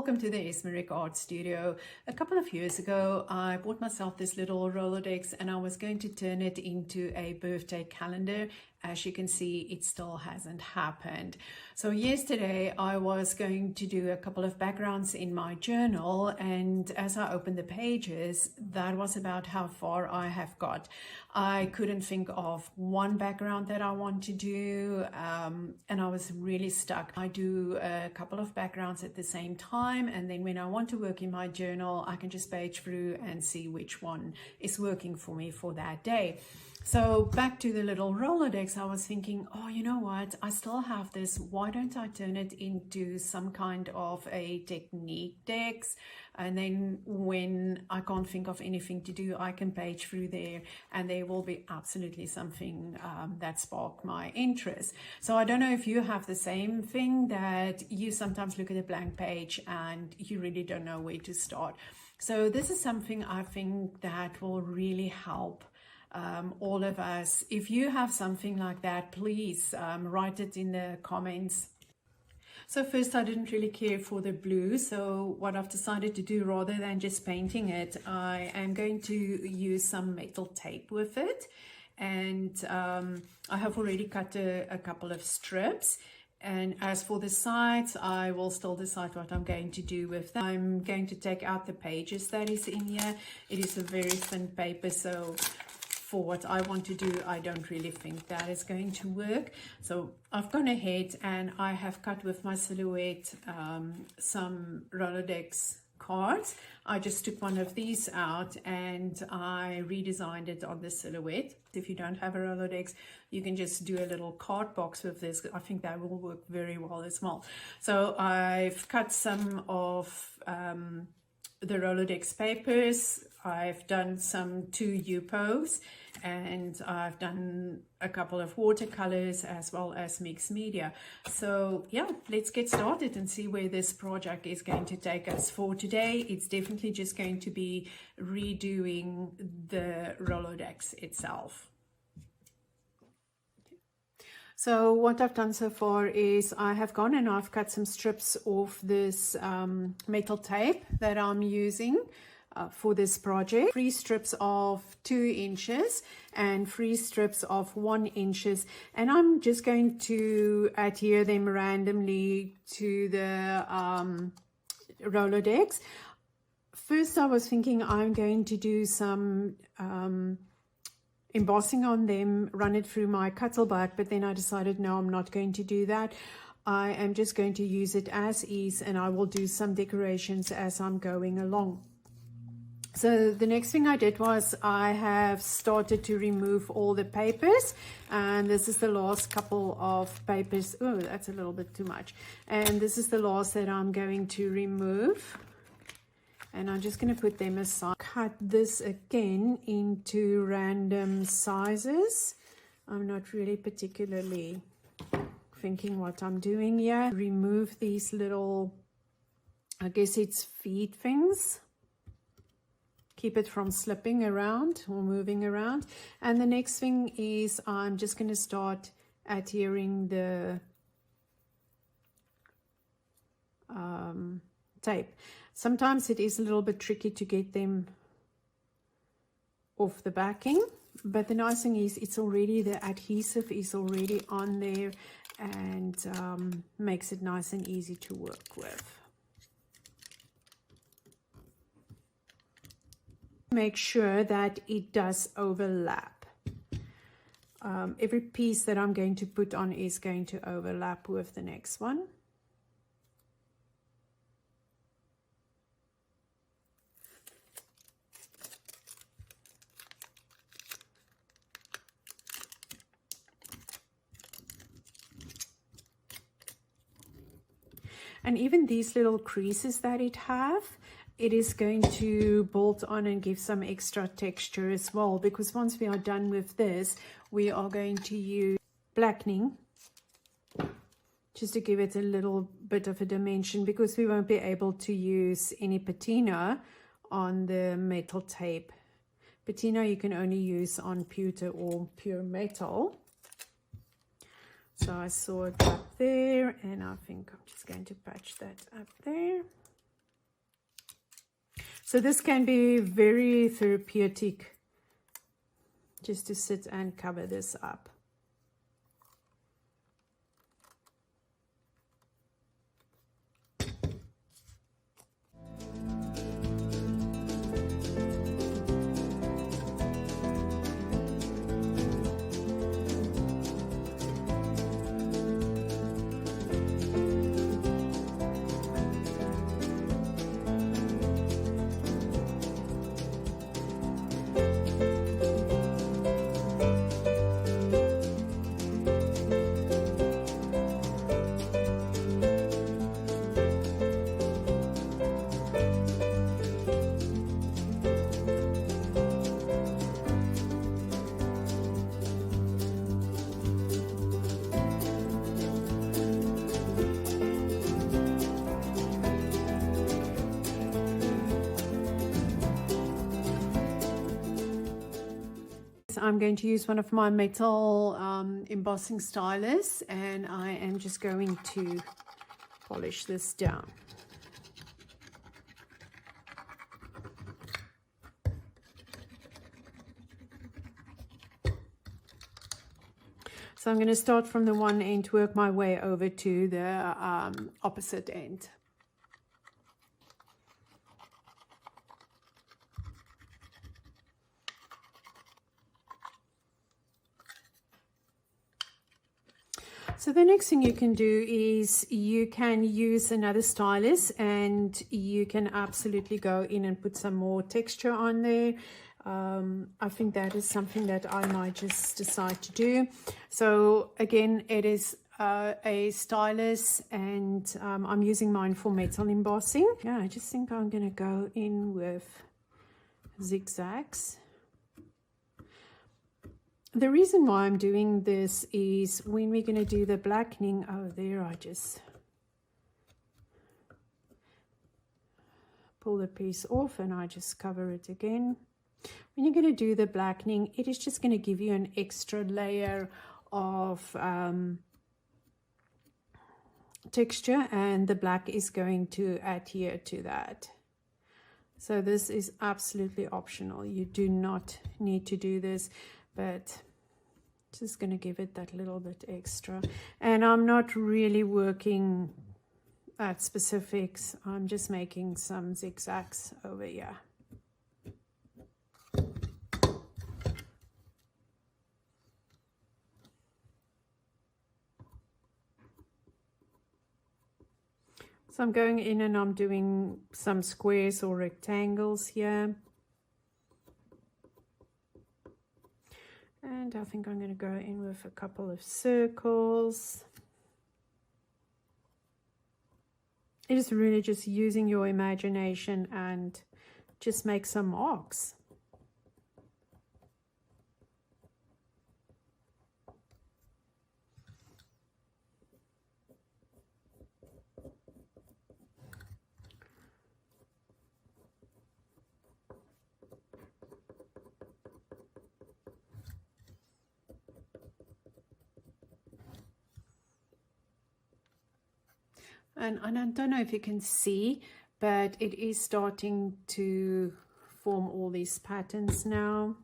Welcome to the Esmeric Art Studio. A couple of years ago, I bought myself this little Rolodex and I was going to turn it into a birthday calendar. As you can see, it still hasn't happened. So yesterday I was going to do a couple of backgrounds in my journal, and as I opened the pages, that was about how far I have got. I couldn't think of one background that I want to do, and I was really stuck. I do a couple of backgrounds at the same time, and then when I want to work in my journal, I can just page through and see which one is working for me for that day. So back to the little Rolodex, I was thinking, oh, you know what? I still have this. Why don't I turn it into some kind of a technique text? And then when I can't think of anything to do, I can page through there and there will be absolutely something that sparked my interest. So I don't know if you have the same thing, that you sometimes look at a blank page and you really don't know where to start. So this is something I think that will really help all of us. If you have something like that, please write it in the comments. So first, I didn't really care for the blue, so what I've decided to do, rather than just painting it, I am going to use some metal tape with it. And I have already cut a couple of strips. And as for the sides, I will still decide what I'm going to do with them. I'm going to take out the pages that is in here. It is a very thin paper, so for what I want to do, I don't really think that is going to work. So I've gone ahead and I have cut with my silhouette some Rolodex cards. I just took one of these out and I redesigned it on the silhouette. If you don't have a Rolodex, you can just do a little card box with this. I think that will work very well as well. So I've cut some of the Rolodex papers. I've done some 2 UPOs, and I've done a couple of watercolors as well as mixed media. So yeah, let's get started and see where this project is going to take us. For today, it's definitely just going to be redoing the Rolodex itself. So what I've done so far is I have gone and I've cut some strips of this metal tape that I'm using for this project. 3 strips of 2 inches and 3 strips of 1 inches, and I'm just going to adhere them randomly to the Rolodex. First, I was thinking I'm going to do some embossing on them, run it through my cuttlebug, but then I decided no, I'm not going to do that. I am just going to use it as is, and I will do some decorations as I'm going along. So the next thing I did was I have started to remove all the papers, and this is the last couple of papers. Oh, that's a little bit too much. And this is the last that I'm going to remove. And I'm just going to put them aside. Cut this again into random sizes. I'm not really particularly thinking what I'm doing here. Remove these little, I guess it's feet things. Keep it from slipping around or moving around. And the next thing is I'm just going to start adhering the tape. Sometimes it is a little bit tricky to get them off the backing, but the nice thing is it's already, the adhesive is already on there, and makes it nice and easy to work with. Make sure that it does overlap. Every piece that I'm going to put on is going to overlap with the next one. And even these little creases that it is going to bolt on and give some extra texture as well, because once we are done with this, we are going to use blackening just to give it a little bit of a dimension, because we won't be able to use any patina on the metal tape. Patina you can only use on pewter or pure metal. So I saw it up there, and I think I'm just going to patch that up there. So this can be very therapeutic, just to sit and cover this up. I'm going to use one of my metal embossing stylus, and I am just going to polish this down. So I'm going to start from the one end, work my way over to the opposite end. So the next thing you can do is you can use another stylus, and you can absolutely go in and put some more texture on there. I think that is something that I might just decide to do. So again, it is a stylus, and I'm using mine for metal embossing. Yeah, I just think I'm going to go in with zigzags. The reason why I'm doing this is when we're going to do the blackening, oh, there I just pull the piece off and I just cover it again. When you're going to do the blackening, it is just going to give you an extra layer of texture, and the black is going to adhere to that. So this is absolutely optional. You do not need to do this, but just going to give it that little bit extra. And I'm not really working at specifics. I'm just making some zigzags over here. So I'm going in and I'm doing some squares or rectangles here. And I think I'm going to go in with a couple of circles. It is really just using your imagination and just make some marks. And I don't know if you can see, but it is starting to form all these patterns now.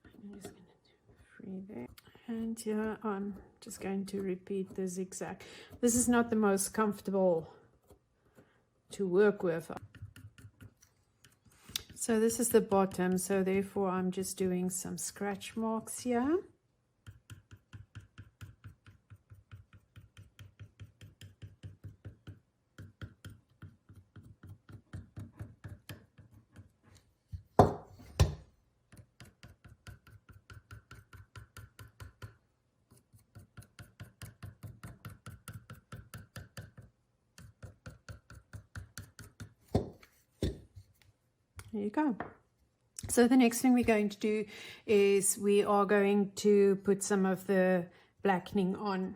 I'm just going to do 3 there. And here I'm just going to repeat the zigzag. This is not the most comfortable to work with. So this is the bottom, so therefore I'm just doing some scratch marks here. There you go. So the next thing we're going to do is we are going to put some of the blackening on.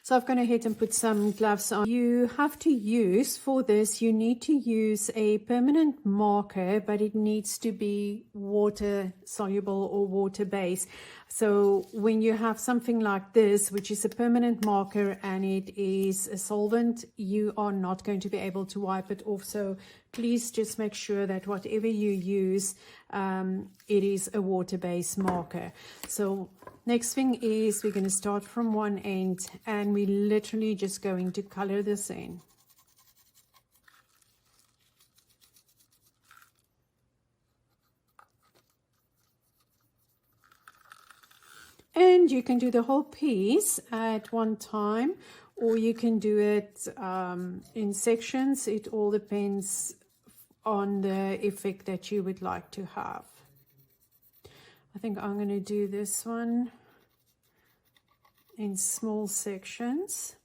So I've gone ahead and put some gloves on. You have to use, for this, you need to use a permanent marker, but it needs to be water soluble or water based. So when you have something like this, which is a permanent marker and it is a solvent, you are not going to be able to wipe it off. So please just make sure that whatever you use, it is a water-based marker. So next thing is we're going to start from one end and we're literally just going to color this in. And you can do the whole piece at one time, or you can do it in sections. It all depends on the effect that you would like to have. I think I'm going to do this one in small sections.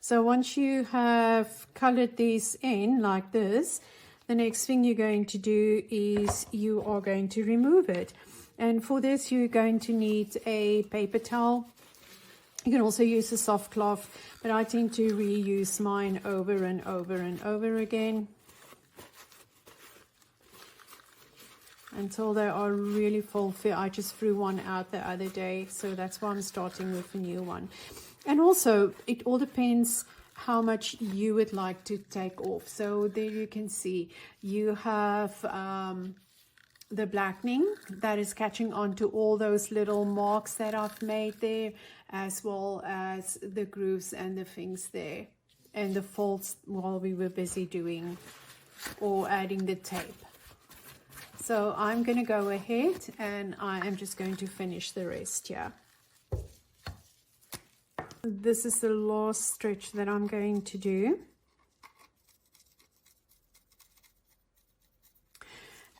So once you have colored these in like this, the next thing you're going to do is you are going to remove it. And for this, you're going to need a paper towel. You can also use a soft cloth, but I tend to reuse mine over and over and over again until they are really full fit. I just threw one out the other day, so that's why I'm starting with a new one. And also, it all depends how much you would like to take off. So there you can see you have the blackening that is catching on to all those little marks that I've made there, as well as the grooves and the things there, and the folds while we were busy doing or adding the tape. So I'm going to go ahead and I am just going to finish the rest here. This is the last stretch that I'm going to do.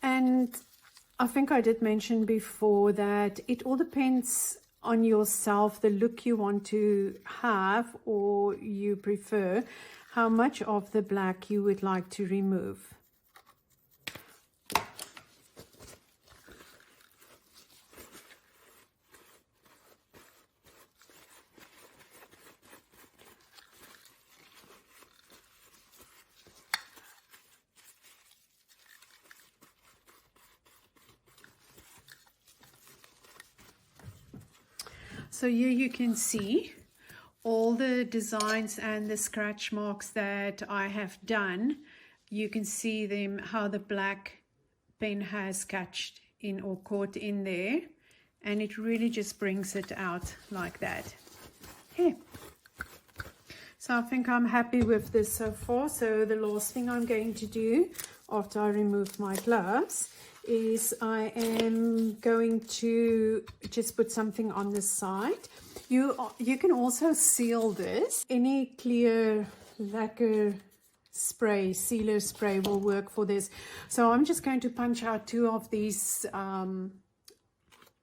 And I think I did mention before that it all depends on yourself, the look you want to have or you prefer, how much of the black you would like to remove. So here you can see all the designs and the scratch marks that I have done. You can see them, how the black pen has catched in or caught in there, and it really just brings it out like that. Okay. So I think I'm happy with this so far. So the last thing I'm going to do after I remove my gloves is I am going to just put something on the side. You can also seal this. Any clear lacquer spray, sealer spray will work for this. So I'm just going to punch out two of these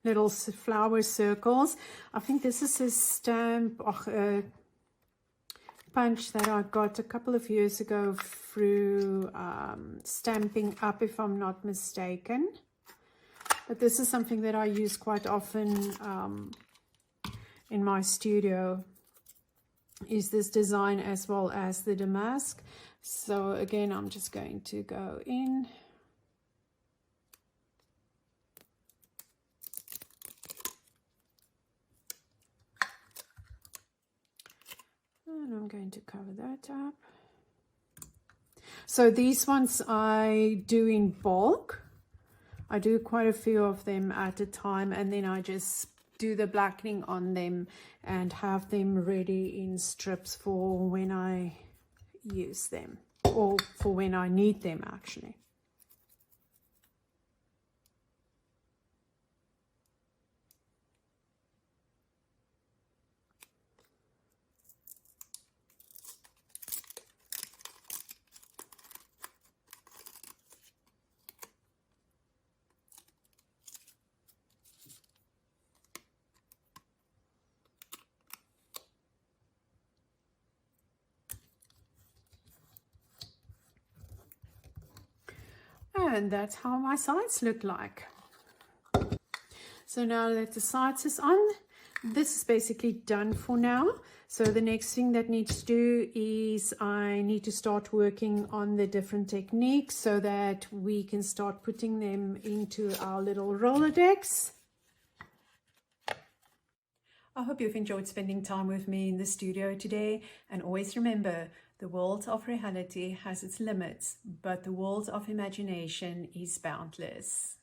little flower circles. I think this is a stamp punch that I got a couple of years ago through Stamping Up, if I'm not mistaken. But this is something that I use quite often in my studio, is this design as well as the damask. So again, I'm just going to go in. And I'm going to cover that up. So these ones I do in bulk. I do quite a few of them at a time, and then I just do the blackening on them and have them ready in strips for when I use them, or for when I need them actually. and that's how my sides look like. So now that the sides is on, this is basically done for now. So the next thing that needs to do is I need to start working on the different techniques so that we can start putting them into our little Rolodex. I hope you've enjoyed spending time with me in the studio today, and always remember, the world of reality has its limits, but the world of imagination is boundless.